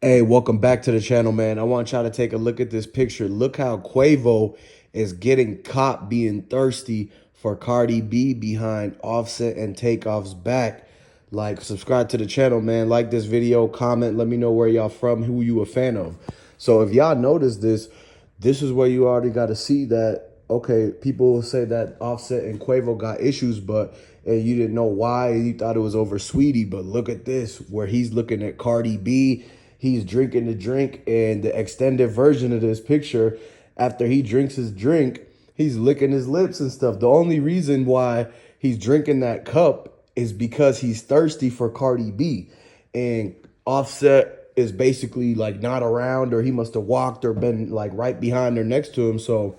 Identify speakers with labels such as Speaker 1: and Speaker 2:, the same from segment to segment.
Speaker 1: Hey, welcome back to the channel, man. I want y'all to take a look at this picture. Look how Quavo is getting caught being thirsty for Cardi B behind Offset and Takeoff's back. Like, subscribe to the channel, man. Like this video, comment, let me know where y'all from, who you a fan of. So if y'all notice this, this is where you already got to see that, okay, people say that Offset and Quavo got issues, but and you didn't know why, and you thought it was over Saweetie. But look at this, where he's looking at Cardi B. He's drinking the drink, and the extended version of this picture, after he drinks his drink, he's licking his lips and stuff. The only reason why he's drinking that cup is because he's thirsty for Cardi B. And Offset is basically like not around, or he must have walked or been like right behind or next to him. So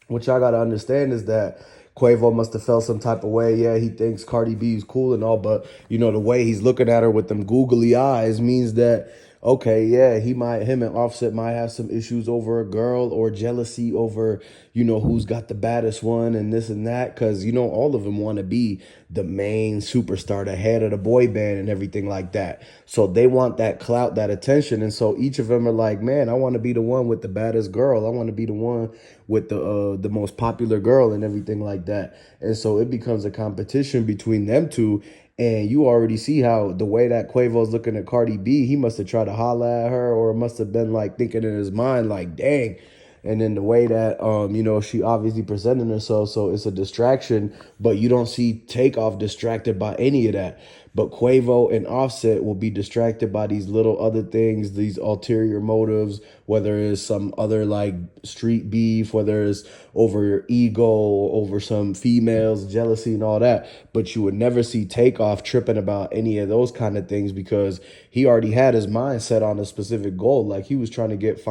Speaker 1: what y'all gotta understand is that Quavo must have felt some type of way. Yeah, he thinks Cardi B is cool and all, but you know, the way he's looking at her with them googly eyes means that, okay, yeah, him and Offset might have some issues over a girl, or jealousy over, you know, who's got the baddest one and this and that. Cause, you know, all of them want to be the main superstar, the head of the boy band and everything like that. So they want that clout, that attention. And so each of them are like, man, I want to be the one with the baddest girl. I want to be the one with the most popular girl and everything like that. And so it becomes a competition between them two. And you already see how the way that Quavo's looking at Cardi B, he must have tried to holla at her, or must have been like thinking in his mind, like, dang. And then the way that, you know, she obviously presented herself, so it's a distraction, but you don't see Takeoff distracted by any of that. But Quavo and Offset will be distracted by these little other things, these ulterior motives, whether it's some other like street beef, whether it's over your ego, over some females, jealousy and all that. But you would never see Takeoff tripping about any of those kind of things, because he already had his mind set on a specific goal. Like he was trying to get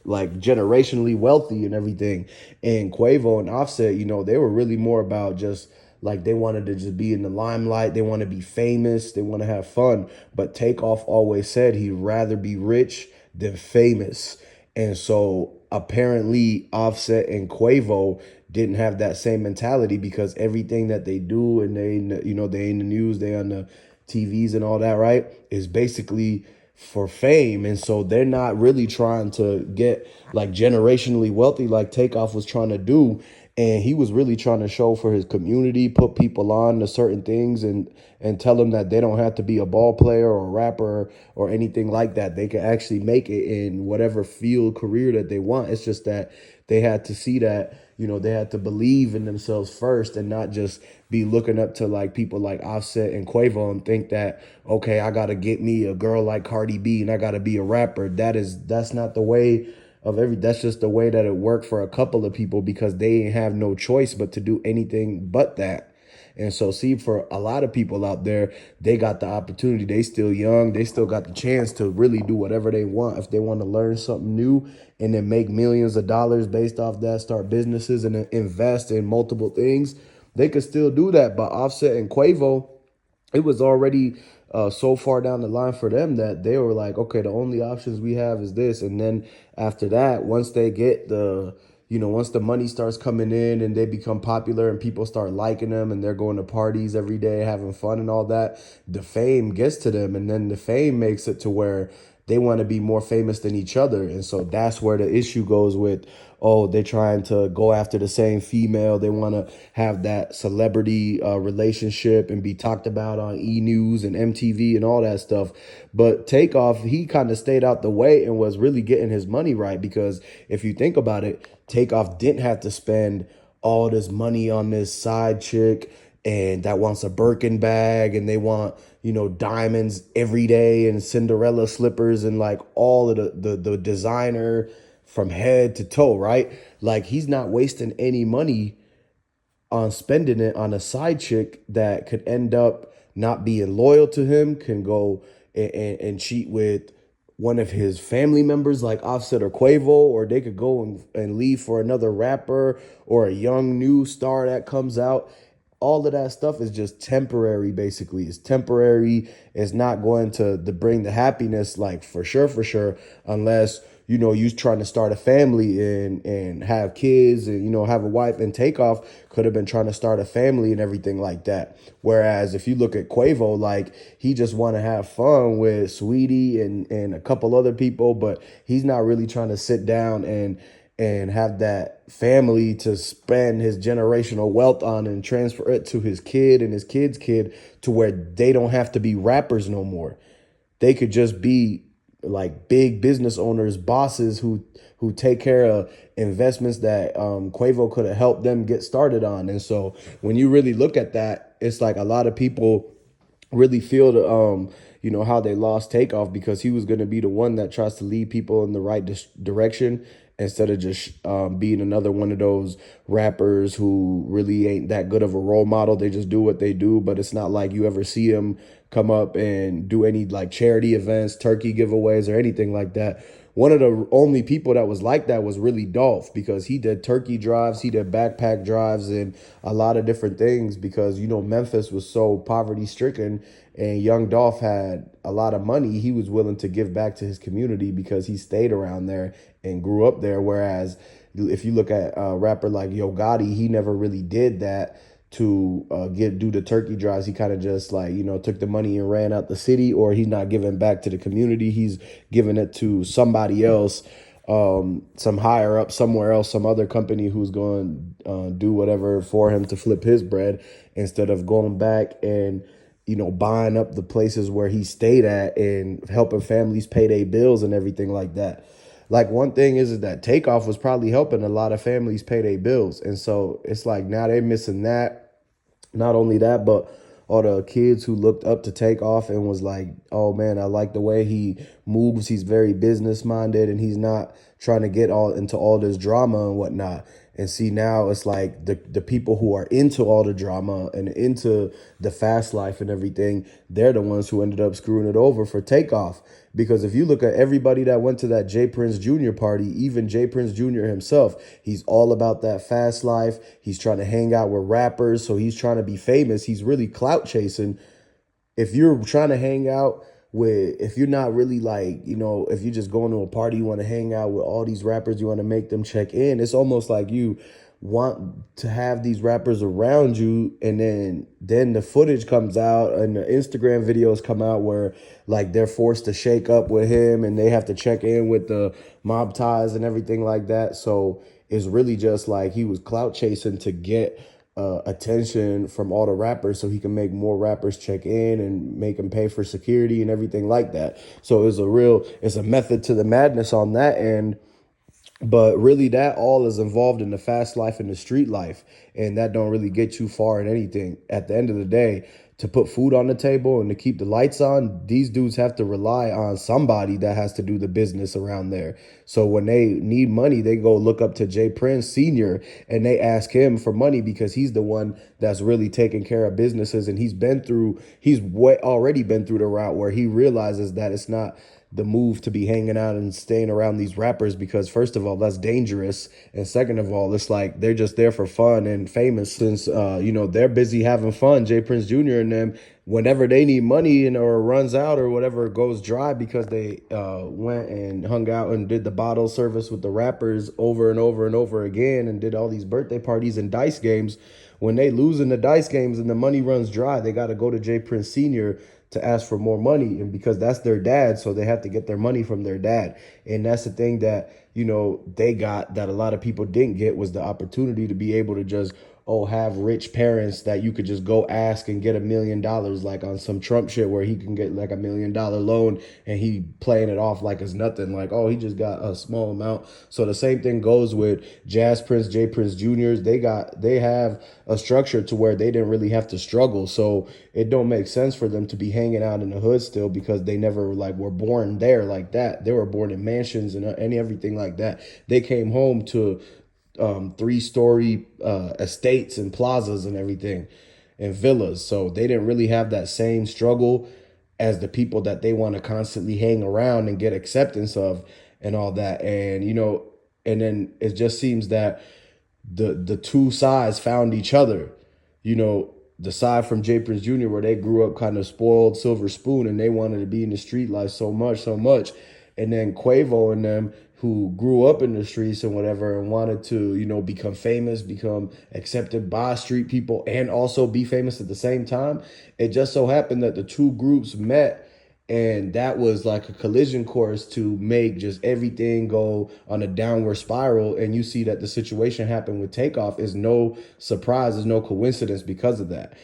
Speaker 1: like generationally wealthy and everything. And Quavo and Offset, you know, they were really more about just like they wanted to just be in the limelight. They want to be famous. They want to have fun. But Takeoff always said he'd rather be rich than famous. And so apparently Offset and Quavo didn't have that same mentality, because everything that they do, and they, you know, they in the news, they on the TVs and all that, right, is basically for fame. And so they're not really trying to get like generationally wealthy like Takeoff was trying to do. And he was really trying to show for his community, put people on to certain things, and tell them that they don't have to be a ball player or a rapper or anything like that. They can actually make it in whatever field career that they want. It's just that they had to see that, you know, they had to believe in themselves first, and not just be looking up to like people like Offset and Quavo and think that, okay, I gotta get me a girl like Cardi B and I gotta be a rapper. That's not the way of that's just the way that it worked for a couple of people, because they have no choice but to do anything but that. And so see, for a lot of people out there, they got the opportunity. They still young. They still got the chance to really do whatever they want. If they want to learn something new and then make millions of dollars based off that, start businesses and then invest in multiple things, they could still do that. But Offset and Quavo, it was already so far down the line for them that they were like, okay, the only options we have is this. And then after that, once they get the, you know, once the money starts coming in and they become popular and people start liking them and they're going to parties every day, having fun and all that, the fame gets to them. And then the fame makes it to where they want to be more famous than each other. And so that's where the issue goes with, oh, they're trying to go after the same female. They want to have that celebrity relationship and be talked about on E! News and MTV and all that stuff. But Takeoff, he kind of stayed out the way and was really getting his money right, because if you think about it, Takeoff didn't have to spend all this money on this side chick and that wants a Birkin bag, and they want, you know, diamonds every day and Cinderella slippers and like all of the designer from head to toe, right? Like he's not wasting any money on spending it on a side chick that could end up not being loyal to him, can go and cheat with one of his family members like Offset or Quavo, or they could go and leave for another rapper or a young new star that comes out. all of that stuff is just temporary. Basically, it's temporary. It's not going to bring the happiness, like for sure, unless you trying to start a family and have kids and have a wife. And Takeoff could have been trying to start a family and everything like that. Whereas if you look at Quavo, like, he just want to have fun with Saweetie and a couple other people, but he's not really trying to sit down and have that family to spend his generational wealth on and transfer it to his kid and his kid's kid, to where they don't have to be rappers no more. They could just be like big business owners, bosses who take care of investments that Quavo could have helped them get started on. And so when you really look at that, it's like a lot of people really feel how they lost Takeoff, because he was going to be the one that tries to lead people in the right direction, instead of just being another one of those rappers who really ain't that good of a role model. They just do what they do, but it's not like you ever see him come up and do any like charity events, turkey giveaways, or anything like that. One of the only people that was like that was really Dolph, because he did turkey drives, he did backpack drives, and a lot of different things, because Memphis was so poverty stricken, and young Dolph had a lot of money. He was willing to give back to his community because he stayed around there and grew up there. Whereas if you look at a rapper like Yo Gotti, he never really did that to do the turkey drives. He kind of just like took the money and ran out the city, or he's not giving back to the community. He's giving it to somebody else, some higher up somewhere else, some other company who's going to do whatever for him to flip his bread, instead of going back and buying up the places where he stayed at and helping families pay their bills and everything like that. Like, one thing is that Takeoff was probably helping a lot of families pay their bills. And so it's like now they're missing that. Not only that, but all the kids who looked up to Takeoff and was like, oh man, I like the way he moves. He's very business minded, and he's not trying to get all into all this drama and whatnot. And see, now it's like the people who are into all the drama and into the fast life and everything, they're the ones who ended up screwing it over for Takeoff. Because if you look at everybody that went to that J Prince Jr. party, even J Prince Jr. himself, he's all about that fast life. He's trying to hang out with rappers, so he's trying to be famous. He's really clout chasing. If you're trying to hang out if you're not really like, if you're just going to a party, you want to hang out with all these rappers, you want to make them check in, it's almost like you want to have these rappers around you, and then the footage comes out and the Instagram videos come out where like they're forced to shake up with him and they have to check in with the mob ties and everything like that. So it's really just like he was clout chasing to get attention from all the rappers, so he can make more rappers check in and make them pay for security and everything like that. So it's a method to the madness on that end. But really, that all is involved in the fast life and the street life, and that don't really get you far in anything. At the end of the day, to put food on the table and to keep the lights on, these dudes have to rely on somebody that has to do the business around there. So when they need money, they go look up to Jay Prince Sr. and they ask him for money, because he's the one that's really taking care of businesses, and already been through the route where he realizes that it's not the move to be hanging out and staying around these rappers, because first of all, that's dangerous, and second of all, it's like they're just there for fun and famous. Since they're busy having fun, Jay Prince Jr. and them, whenever they need money or runs out or whatever goes dry, because they went and hung out and did the bottle service with the rappers over and over and over again and did all these birthday parties and dice games. When they lose in the dice games and the money runs dry, they got to go to Jay Prince Sr. to ask for more money. And because that's their dad, so they have to get their money from their dad. And that's the thing that, they got that a lot of people didn't get, was the opportunity to be able to just have rich parents that you could just go ask and get $1 million, like on some Trump shit where he can get like $1 million loan and he playing it off like it's nothing, like, oh, he just got a small amount. So the same thing goes with Jazz Prince, J Prince Juniors. They have a structure to where they didn't really have to struggle. So it don't make sense for them to be hanging out in the hood still, because they never like were born there like that. They were born in mansions and everything like that. They came home to 3-story estates and plazas and everything and villas. So they didn't really have that same struggle as the people that they want to constantly hang around and get acceptance of and all that. And, and then it just seems that the two sides found each other. the side from J Prince Jr., where they grew up kind of spoiled silver spoon and they wanted to be in the street life so much, so much. And then Quavo and them, who grew up in the streets and whatever and wanted to, become famous, become accepted by street people, and also be famous at the same time. It just so happened that the two groups met, and that was like a collision course to make just everything go on a downward spiral. And you see that the situation happened with Takeoff is no surprise, is no coincidence because of that.